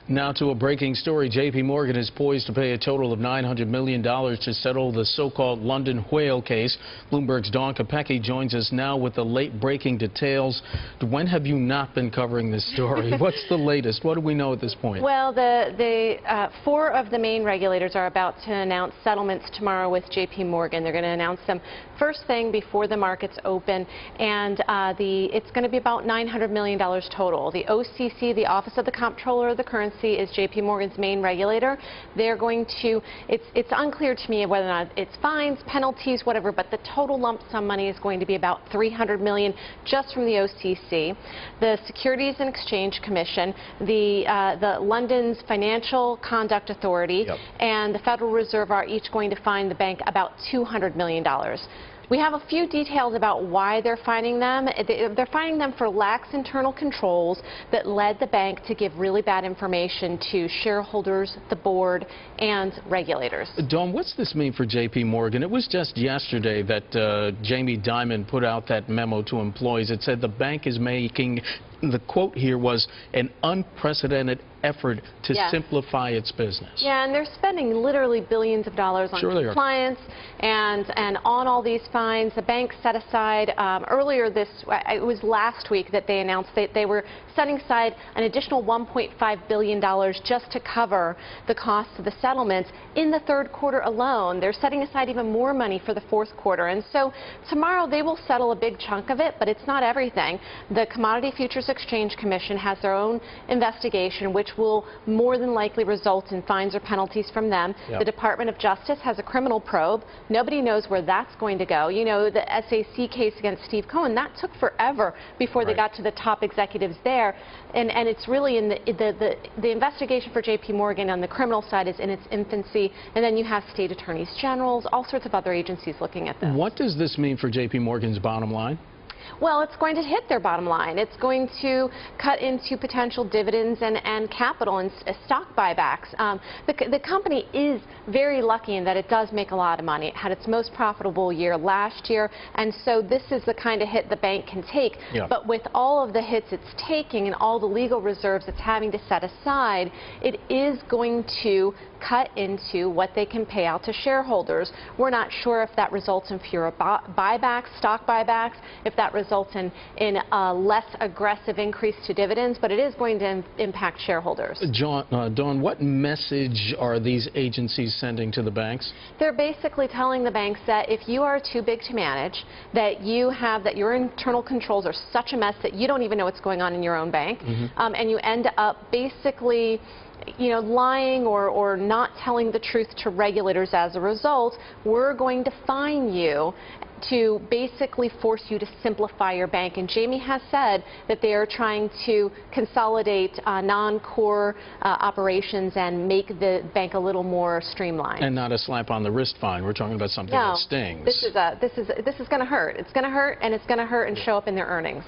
Now to a breaking story. JPMorgan is poised to pay a total of $900 million to settle the so-called London whale case. Bloomberg's Dawn Capecchi joins us now with the late-breaking details. When have you not been covering this story? What's the latest? What do we know at this point? Well, four of the main regulators are about to announce settlements tomorrow with JPMorgan. They're going to announce them first thing before the markets open, and it's going to be about $900 million total. The OCC, the Office of the Comptroller of the Currency, is JPMorgan's main regulator. They're going to, it's unclear to me whether or not it's fines, penalties, whatever, but the total lump sum money is going to be about $300 million just from the OCC. The Securities and Exchange Commission, the London's Financial Conduct Authority, and the Federal Reserve are each going to fine the bank about $200 million. We have a few details about why they're fining them. They're fining them for lax internal controls that led the bank to give really bad information to shareholders, the board, and regulators. Dawn, what's this mean for JPMorgan? It was just yesterday that Jamie Dimon put out that memo to employees. It said the bank is making, the quote here was, an unprecedented effort to simplify its business. Yeah, and they're spending literally billions of dollars on compliance and on all these fines. The bank set aside earlier it was last week that they announced that they were setting aside an additional $1.5 billion just to cover the costs of the settlements in the third quarter alone. They're setting aside even more money for the fourth quarter, and so tomorrow they will settle a big chunk of it, but it's not everything. The Commodity Futures Exchange Commission has their own investigation, which will more than likely result in fines or penalties from them. The Department of Justice has a criminal probe. Nobody knows where that's going to go. You know, the SAC case against Steve Cohen, that took forever before they got to the top executives there. And it's really in the investigation for JPMorgan on the criminal side is in its infancy, and then you have state attorneys generals, all sorts of other agencies looking at this. What does this mean for JPMorgan's bottom line? Well, it's going to hit their bottom line. It's going to cut into potential dividends and capital and stock buybacks. The company is very lucky in that it does make a lot of money. It had its most profitable year last year, and so this is the kind of hit the bank can take. But with all of the hits it's taking and all the legal reserves it's having to set aside, it is going to cut into what they can pay out to shareholders. We're not sure if that results in fewer buybacks, stock buybacks, if that results in a less aggressive increase to dividends, but it is going to impact shareholders. Dawn, what message are these agencies sending to the banks? They're basically telling the banks that if you are too big to manage, that your internal controls are such a mess that you don't even know what's going on in your own bank, and you end up basically lying or not telling the truth to regulators as a result, we're going to fine you to basically force you to simplify your bank. And Jamie has said that they are trying to consolidate non-core operations and make the bank a little more streamlined. And not a slap on the wrist fine. We're talking about something that stings. This is going to hurt. It's going to hurt, and it's going to hurt and show up in their earnings.